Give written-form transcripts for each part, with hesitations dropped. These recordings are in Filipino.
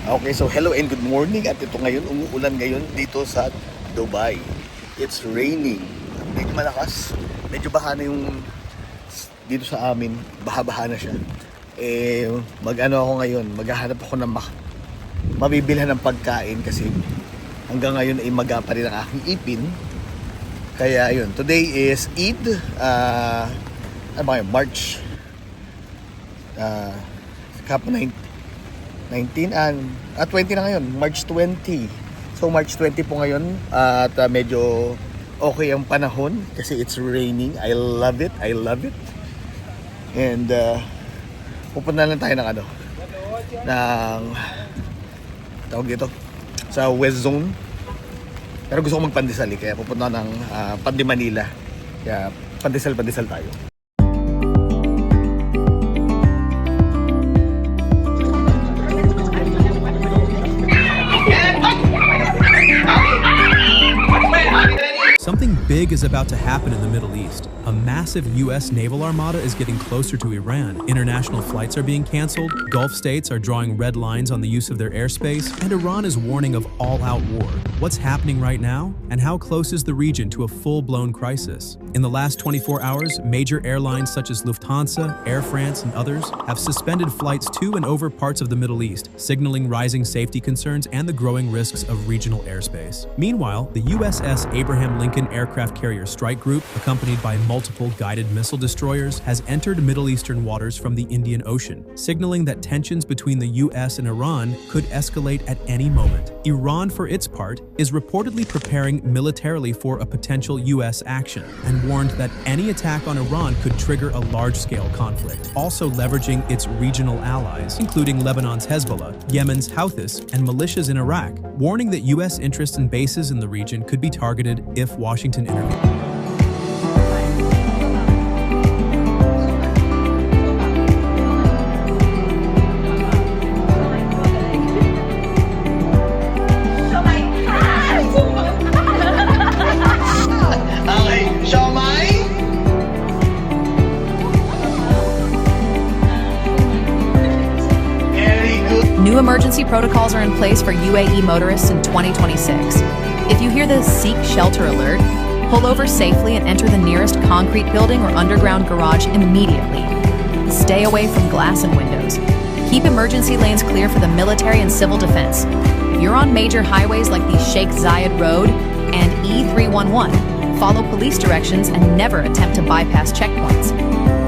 Okay, so hello and good morning. At ito ngayon, umuulan ngayon dito sa Dubai. It's raining. Medyo malakas. Medyo baha na yung dito sa amin. Baha-baha na siya. Mag-ano ako ngayon. Maghahanap ako ng mabibilhan ng pagkain kasi hanggang ngayon ay maga pa rin ang aking ipin. Kaya yun, today is Eid. Ano ba yun? March. Kapag 19 and 20 na ngayon, March 20. So March 20 po ngayon at medyo okay ang panahon kasi it's raining. I love it. And pupunta lang tayo ng tawag dito sa West Zone. Pero gusto ko magpandesal kaya pupunta ng Pandi Manila. Kaya pandesal tayo. Something big is about to happen in the Middle East. A massive U.S. naval armada is getting closer to Iran. International flights are being canceled, Gulf states are drawing red lines on the use of their airspace, and Iran is warning of all-out war. What's happening right now? And how close is the region to a full-blown crisis? In the last 24 hours, major airlines such as Lufthansa, Air France, and others have suspended flights to and over parts of the Middle East, signaling rising safety concerns and the growing risks of regional airspace. Meanwhile, the USS Abraham Lincoln Aircraft Carrier Strike Group, accompanied by multiple guided missile destroyers, has entered Middle Eastern waters from the Indian Ocean, signaling that tensions between the US and Iran could escalate at any moment. Iran, for its part, is reportedly preparing militarily for a potential US action and warned that any attack on Iran could trigger a large-scale conflict, also leveraging its regional allies, including Lebanon's Hezbollah, Yemen's Houthis, and militias in Iraq, warning that US interests and bases in the region could be targeted if Washington intervened. New emergency protocols are in place for UAE motorists in 2026. If you hear the Seek Shelter alert, pull over safely and enter the nearest concrete building or underground garage immediately. Stay away from glass and windows. Keep emergency lanes clear for the military and civil defense. If you're on major highways like the Sheikh Zayed Road and E311, follow police directions and never attempt to bypass checkpoints.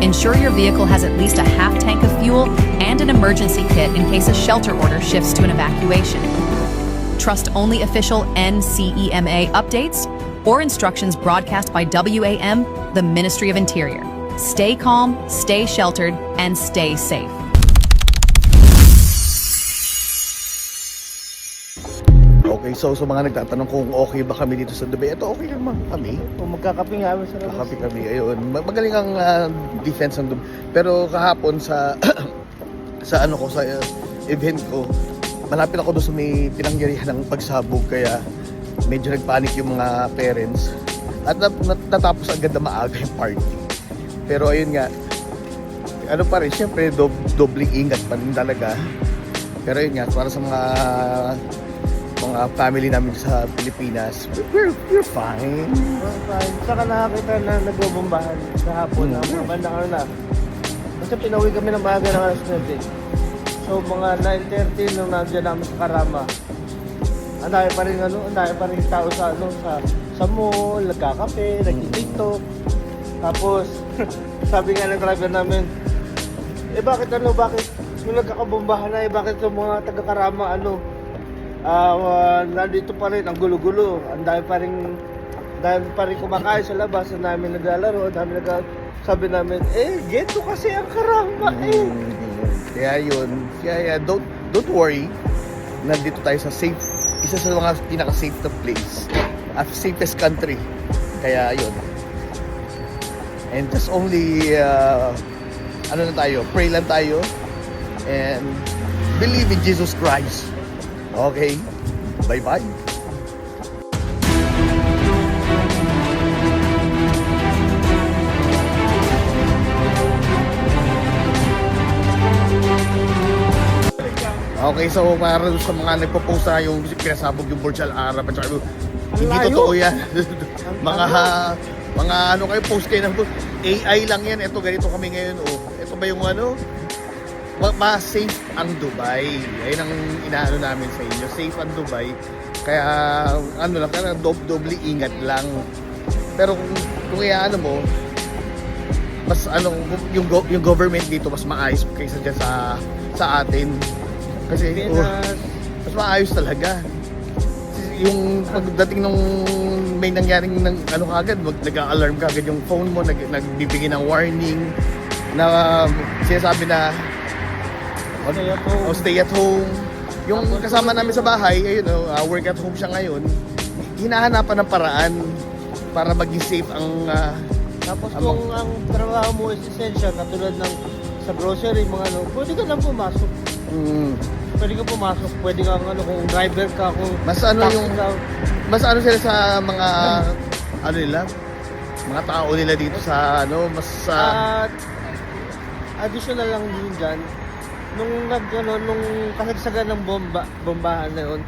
Ensure your vehicle has at least a half tank of fuel and an emergency kit in case a shelter order shifts to an evacuation. Trust only official NCEMA updates or instructions broadcast by WAM, the Ministry of Interior. Stay calm, stay sheltered, and stay safe. Okay, so mga nagtatanong kung okay ba kami dito sa Dubai. Ito okay naman kami. Magkakape nga sa labas. Kakapi kami, ayun. Magaling ang defense ng Dubai. Pero kahapon sa sa event ko, malapit ako doon sa may pinangyarihan ng pagsabog kaya medyo nagpanik yung mga parents at natatapos agad na maaga yung party. Pero ayun nga, ano pa rin, syempre dobling ingat pa rin talaga. Pero ayun nga, para sa mga family namin sa Pilipinas, we're fine. Fine. Saka nakakita na nagbobombahan sa hapon na mga bandang na. Kasi pinauwi kami ng maaga ng alas 9. So mga 9:30 nung nandiyan namin sa Karama. Ang dami pa rin tao sa mall, nagkakape, nagti-TikTok. Tapos sabi nga ng driver namin, bakit yung nagkakabombahan na bakit yung mga taga-Karama nandito pa rin ang gulo-gulo. Ang dami pa rin kumakain sa labas, ang dami naglalaro, sabi namin, ghetto kasi ang Karama Kaya yun, don't worry. Nandito tayo sa isa sa mga pinaka-safe na place at safest country. Kaya yun. And just only pray lang tayo and believe in Jesus Christ. Okay, bye-bye. Okay, so para doon sa mga nagpo-post na yung pinasabog yung Burj Al Arab at saka hindi layo. totoo yan. mga ano kayo, post kayo ng post. AI lang yan. Ito, ganito kami ngayon. Oh. Ito ba yung ano? Mas safe ang Dubai. Ayun ang inaano namin sa inyo. Safe ang Dubai. Kaya ano lang, kaya doble ingat lang. Pero kung ano mo, mas ano yung government dito mas maayos kaysa dyan sa atin. Kasi mas maayos talaga. Yung pagdating nung may nangyaring ano kagad, nag-alarm kagad yung phone mo, nagbibigay ng warning na sinasabi na stay at home. Yung kasama namin sa bahay, ayun, work at home siya ngayon. Hinahanapan ng paraan para maging safe ang Tapos kung ang trabaho mo is essential, katulad ng sa grocery, mga ano, pwede ka lang pumasok. Pwede ka pumasok, pwede kang ano, kung driver ka, kung mas ano taxi yung ka. mas ano sila sa mga ano nila, mga tao nila dito sa ano, mas At additional lang din dyan, nung kasagsagan ng bombahan na yun,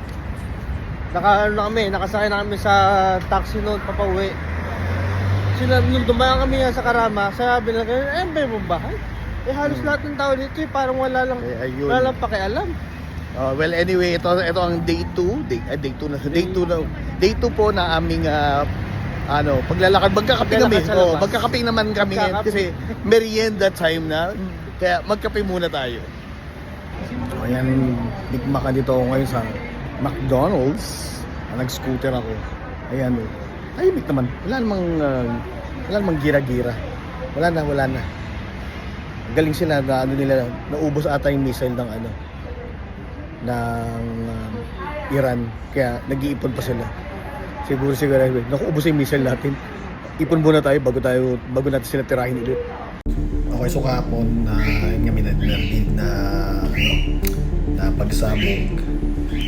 nakasakay na kami sa taxi noon papauwi. Nung dumayang kami sa Karama, sabi na may bombahan. Halos lahat ng tao dito parang wala lang pakialam. Well, anyway, ito ang day 2 po na aming paglalakad. Magkakape kami. Paglalakad sa labas. Magkakape naman kami ngayon kasi merienda time na. Kaya magkape muna tayo. So, ayan, nagmaka dito ako ngayon sa McDonald's. Nag-scooter ako. Ayan, tahimik naman. Wala namang gira-gira. Wala na. Galing sila na ano nila, naubos ata yung missile ng Iran, kaya nag-iipon pa sila. Siguro nakuubos yung missile natin. Ipon muna tayo bago natin sila tirahin ulit. Okay, so kahapon yun nga minarinig na pagsabog.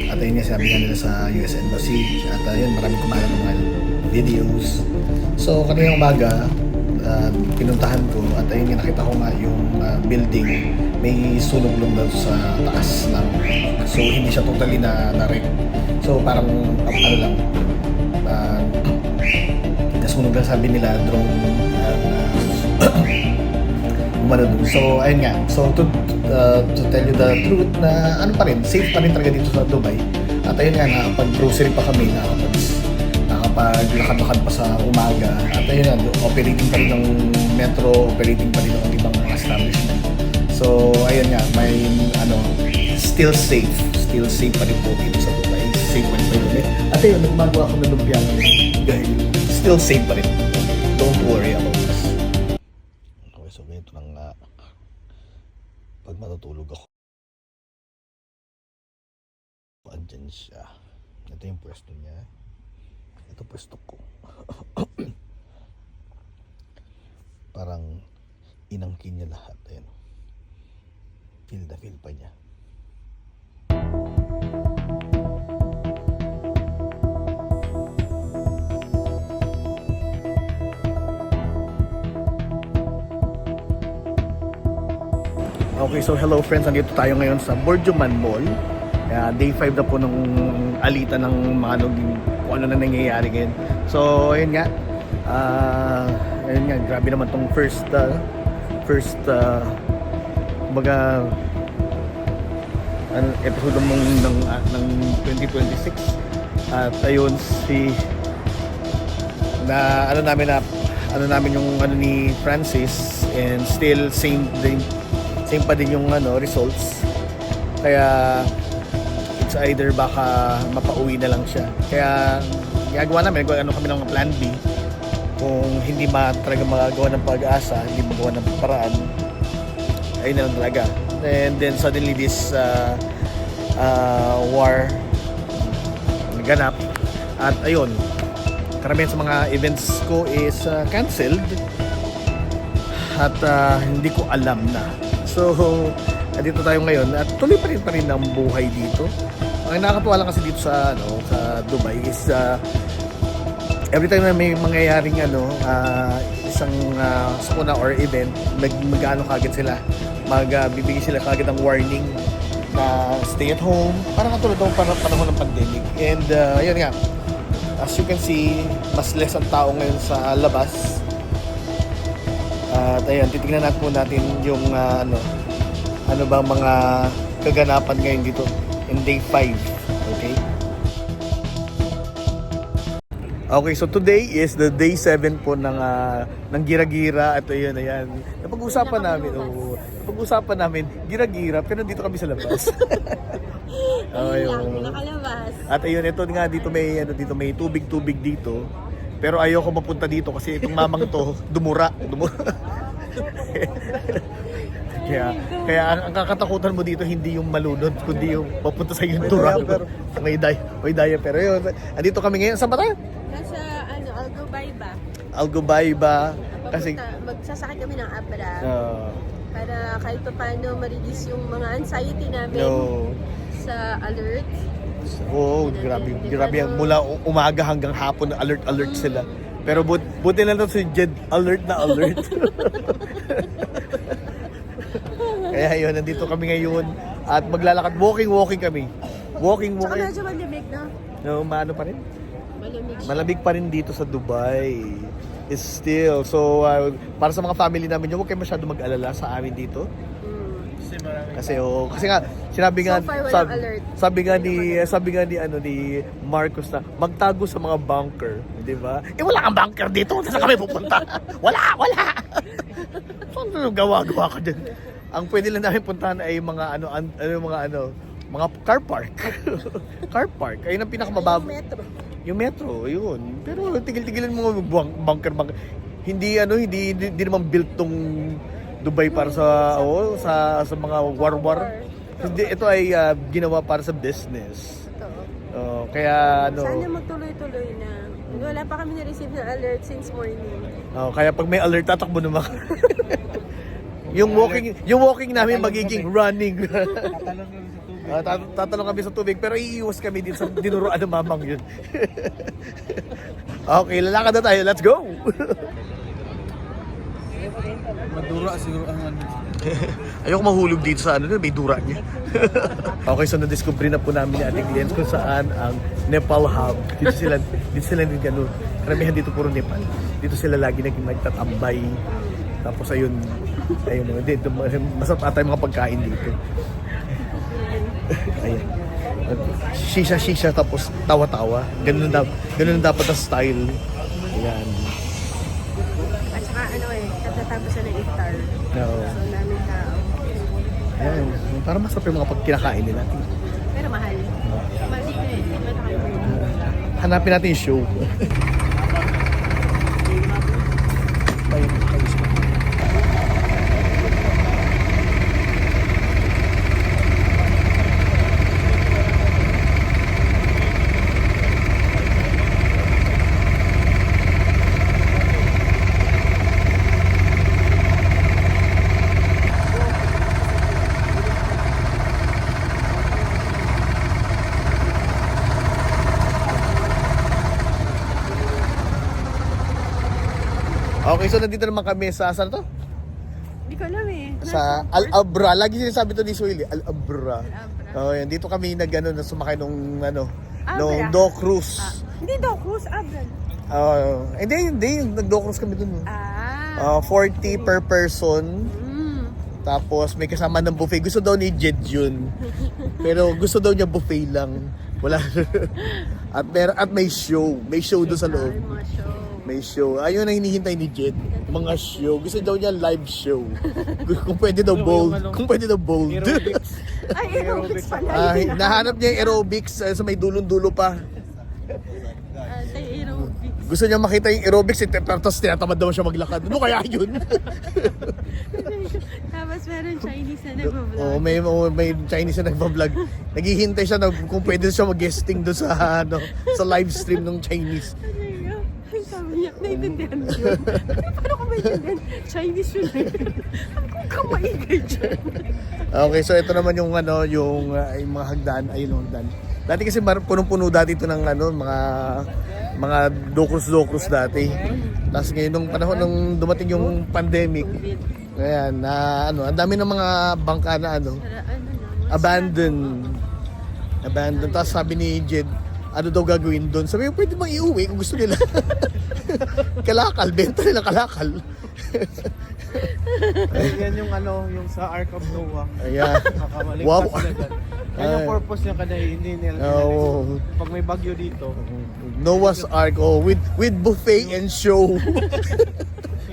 At ayun nga sabi nga nila sa US Embassy. At ayun, maraming kumalat ng mga videos. So kanina umaga, pinuntahan ko at ayun nga nakita ko nga yung building may sunog lang daw sa taas lang. So hindi siya totally na-wreck. So parang ano lang, nasunog lang, sabi nila drone umano dun. So ayun nga, so to tell you the truth na ano pa rin, safe pa rin talaga dito sa Dubai. At ayun nga, nakapag-grocery pa kami, nakapaglakad-lakad pa sa umaga. At ayun nga, operating pa rin ng metro, operating pa rin ng ibang mga establishment. So ayun nga, may still safe pa rin po dito sa Dubai. Safe pa rin po yun. At ayun, nagmagawa ako ng lumpia dahil still safe pa rin. Don't worry about this. Okay, so ganito lang nga pag matutulog ako. Andyan siya. Ito yung pwesto niya. Ito pwesto ko. Parang inangkin niya lahat. Ayan. Feel pa niya. Okay, so hello friends. Nandito tayo ngayon sa Borjoman Mall. Day 5 na po nung alita ng mga kung ano na nangyayari ngayon. So, ayun nga. Grabe naman tong first kumbaga episode ng 2026. At ayun namin yung ni Francis, and still same pa din yung results. Kaya it's either baka mapauwi na lang siya. Kaya ginagawa namin, kami ng plan B. Kung hindi talaga magagawa ng pag-asa, hindi magawa ng paraan, ayun na lang talaga. And then suddenly this war naganap. At ayun, karamihan sa mga events ko is cancelled. At hindi ko alam na. So, dito tayo ngayon at tuloy pa rin ang buhay dito. Ang nakakatuwa lang kasi dito sa Dubai is every time na may mangyayaring isang sakuna or event, mag-ano kagad sila, magbibigay sila kagad ng warning na stay at home, parang katulad ng panahon ng pandemic. And ayun nga, as you can see, mas less ang tao ngayon sa labas. At ayun, titignan natin yung ano ba mga kaganapan ngayon dito in day 5. Okay? Okay, so today is the day 7 po ng gira-gira. At ayun, ayan. Napag-usapan namin, gira-gira, pero dito kami sa labas. Ayun lang, nakalabas. At ayun, ito nga dito may tubig-tubig dito. Pero ayoko mapunta dito kasi itong mamang to dumura. Kaya ang kakatakutan mo dito hindi yung malunod, kundi yung papunta sa yuntura. May diaper. Pero yun, andito kami ngayon. Saan ba tayo? Nasa Algobayba. Algobayba. Kasi Magsasakay kami ng Abra. Para kahit pa paano ma-release yung mga anxiety namin sa alert. Oo, grabe yan. Mula umaga hanggang hapon, alert sila. Pero buti na lang si Jed, alert na alert. Kaya yun, nandito kami ngayon at maglalakad, walking kami. Tsaka medyo malamig, no? No, maano pa rin? Malamig siya. Malamig pa rin dito sa Dubai. Is still. So, para sa mga family namin, huwag kayo masyado mag-alala sa amin dito. Kasi nga sinabi nga So far, walang alert. sabi nga ni Marcos na magtago sa mga bunker, di ba? Wala kang bunker dito, saan kami pupunta? Wala. Ano gawa ka diyan? Ang pwede lang namin puntahan ay mga mga car park. Car park. Ayun ang pinakamababa. Yung metro, yun. Pero tigil-tigilan mo bunker. Hindi naman built tong Dubai para sa mga war. Hindi, ito ay ginawa para sa business. Kaya Sana magtuloy-tuloy na. Wala pa kami na-receive na alert since morning. kaya pag may alert tatakbo naman. yung walking namin magiging running. Tatalong kami sa tubig pero iiwas kami din sa dinuruan ng mamang yun. Okay, lalakad na tayo. Let's go! Madura siguro ang ano. Ayoko mahulog dito sa may dura niya. Okay, so na-discover na po namin ni Ating Lens kung saan ang Nepal Hub. Dito sila din gano'n. Karamihan dito puro Nepal. Dito sila lagi nagtatambay. Tapos ayun dito, masarap ata yung mga pagkain dito. Ayun. Shisha tapos tawa-tawa. Ganun dapat ang style. Ayan. At saka katatapos na ng iftar. No. So, namin tao. Ayan. Para masarap yung mga pagkinakain nila. Pero mahal. Mahal dito eh. Hanapin natin yung show. Okay, so nandito naman kami sa saan to? Hindi ko alam eh. Sa Al-Abra. Lagi sinasabi to ni Sueli, Al-Abra. Oh, yan dito kami na sumakay nung Do Cruise. Hindi Do Cruise, Abra. Hindi, nag-Do Cruise kami dun. 40 per person. Tapos may kasama ng buffet. Gusto daw ni Jed yun. Pero gusto daw niya buffet lang. Wala. at may show. May show doon sa loob. Mga show. May show. Ayun ang hinihintay ni Jed. Mga show. Gusto daw niya live show. Kung pwede daw bold. Kung pwede daw bold. Ay, aerobics pala. Nahanap niya yung aerobics sa may dulong-dulo pa. Aerobics. Gusto niya makita yung aerobics. Tapos tinatamad daw siya maglakad. Ano kaya yun? Tapos meron Chinese na nag-vlog. Oo, may Chinese na nagpa-vlog. Naghihintay siya kung pwede siya mag-guesting doon sa live stream ng Chinese. Sabi niya, naiintindihan mo yun. Paano ko maintindihan? Chinese yun eh. Ang kamaigay dyan. Okay, so ito naman yung mga hagdan, ayun yung hagdan. Dati kasi punong-puno dati ito ng mga dokrus dati. Tapos ngayon nung panahon nung dumating yung pandemic, ayan, ang dami ng mga bangka na abandoned. Abandoned. Tapos sabi ni Jed, ano daw gagawin doon? Sabi ko, pwede bang iuwi kung gusto nila. Kalakal, benta nila kalakal. Yan yung yung sa Ark of Noah. Ayan. Nakamaligtas Wow. sila dyan. Yan yung purpose niya kada hindi nila. Oo. Pag may bagyo dito, Noah's Ark, with buffet and show.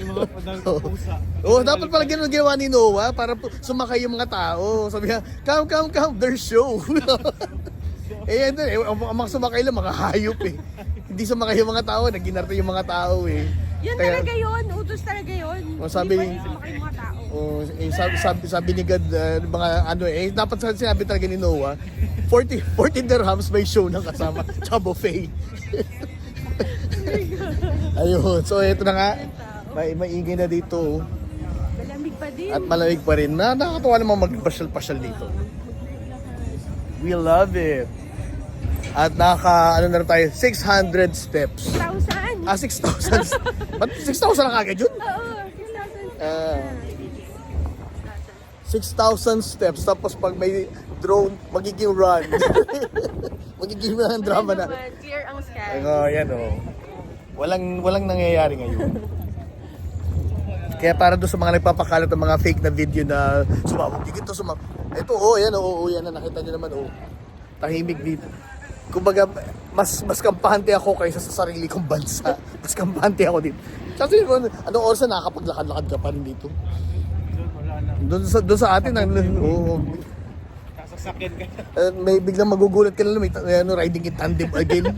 yung mga padang pusa. Dapat pala ganun ginawa ni Noah para sumakay yung mga tao. Sabi niya, come, there's show. Yan din, ang mga sumakay lang, mga hayop eh. Hindi sumakay yung mga tao, naginarte yung mga tao eh. Yun Kaya- talaga yun. Utos talaga yun. Sabi ni- Hindi pa sumakay yung mga tao. Sabi ni God, mga dapat sinabi talaga ni Noah, 40 dirhams may show ng kasama, tsaka buffet. Ayun, so ito na nga, maingay na dito. Malamig pa din. At malamig pa rin. Nakakatawa naman magpasyal-pasyal dito. We love it. At ano na tayo, 600 steps. 1,000. 6,000. Ba't 6,000 na kagad yun? Oo, 6,000 steps. Tapos pag may drone, magiging run. Magiging run ang drama na. Clear ang sky. Yan o. Walang nangyayari ngayon. Kaya para doon sa mga nagpapakalat ng mga fake na video na sumabog dito, ito yan na nakita niyo naman tahimik dito. Kumbaga mas kampante ako kaysa sa sarili kong bansa. Mas kampante ako dito. Kasi anong oras na nakakapaglakad-lakad ka pa rin dito? Wala na. Doon sa atin Sasakyan ka. may biglang magugulat ka na lang, may riding in tandem again.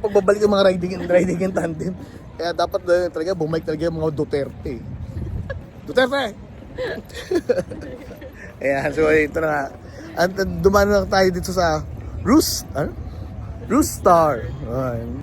Pagbabalik yung mga riding in tandem. Kaya dapat talaga bumalik talaga yung mga Duterte. Duterte! Ayan, so ito na nga. At dumaan na tayo dito sa Roostar. Ayan.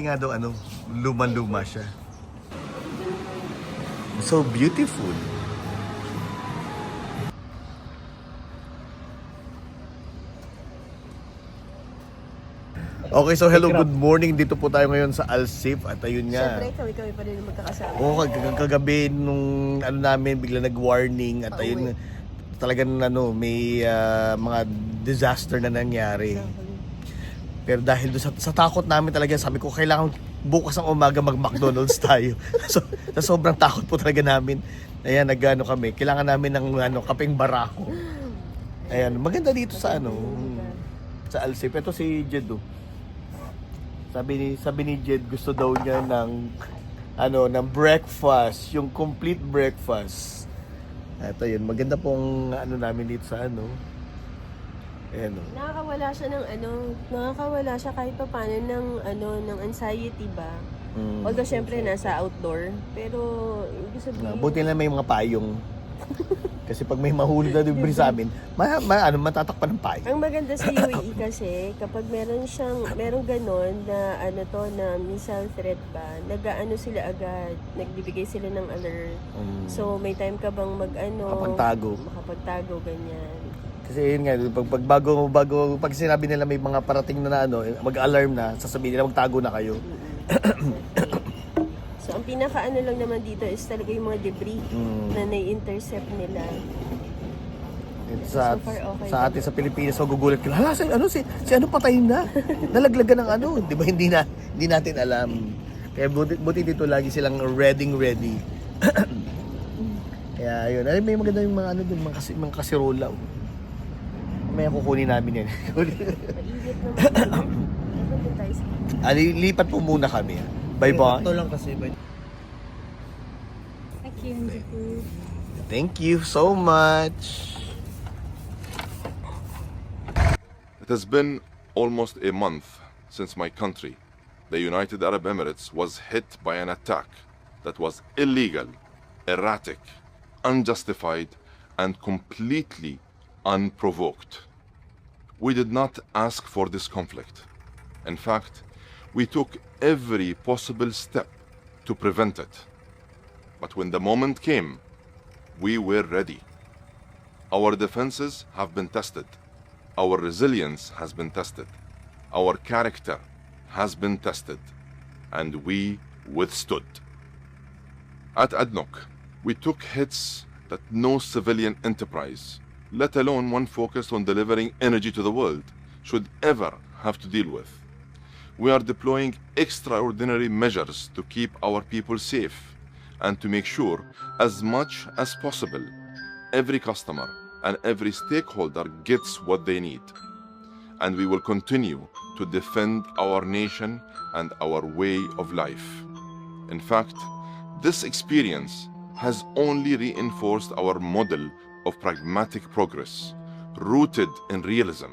Nga daw luma-luma siya. So beautiful. Okay, so hello, good morning. Dito po tayo ngayon sa Alsip at ayun nga. Siyempre, kami pa rin yung magkakasama. Kagabi nung namin bigla nag-warning at ayun talagang may mga disaster na nangyari. Pero dahil doon sa takot namin talaga, sabi ko kailangan bukas ang umaga mag-McDonald's tayo. So, sa sobrang takot po talaga namin. Ayan, kami. Kailangan namin ng kapeng barako. Ayan, maganda dito sa sa Alsip. Ito si Jed. Sabi ni Jed gusto daw niya ng breakfast, yung complete breakfast. At ayun, maganda pong namin dito sa Ayan, Nakakawala siya kahit pa paano ng anxiety ba? Although syempre nasa outdoor, pero ibig sabihin, buti na may mga payong. Kasi pag may mahuli na dibri sa amin, matatakpan ng payong. ang maganda sa UAE kasi kapag meron ganon na na missile threat ba, sila agad, nagbibigay sila ng alert. So may time ka bang makapagtago ganyan. Kasi yun nga, pag sinabi nila may mga parating na mag-alarm na, sasabihin nila magtago na kayo. So ang pinaka lang naman dito is talaga yung mga debris na nai-intercept nila. Sa, So far, okay. sa atin sa Pilipinas, magugulat ka, hala, si patay na. Nalaglagan ng di ba hindi natin alam. Kaya buti dito lagi silang ready. Kaya yun, may maganda yung mga mga kasirola. May kukunin namin yan. Mainit naman. Lipat po muna kami. Bye-bye. Ito lang kasi. Thank you so much. It has been almost a month since my country, the United Arab Emirates, was hit by an attack that was illegal, erratic, unjustified, and completely unprovoked. We did not ask for this conflict. In fact, we took every possible step to prevent it. But when the moment came, we were ready. Our defenses have been tested. Our resilience has been tested. Our character has been tested. And we withstood. At ADNOC, we took hits that no civilian enterprise, let alone one focused on delivering energy to the world, should ever have to deal with. We are deploying extraordinary measures to keep our people safe and to make sure, as much as possible, every customer and every stakeholder gets what they need. And we will continue to defend our nation and our way of life. In fact, this experience has only reinforced our model of pragmatic progress, rooted in realism,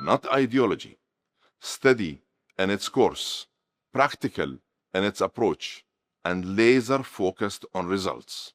not ideology, steady in its course, practical in its approach, and laser-focused on results.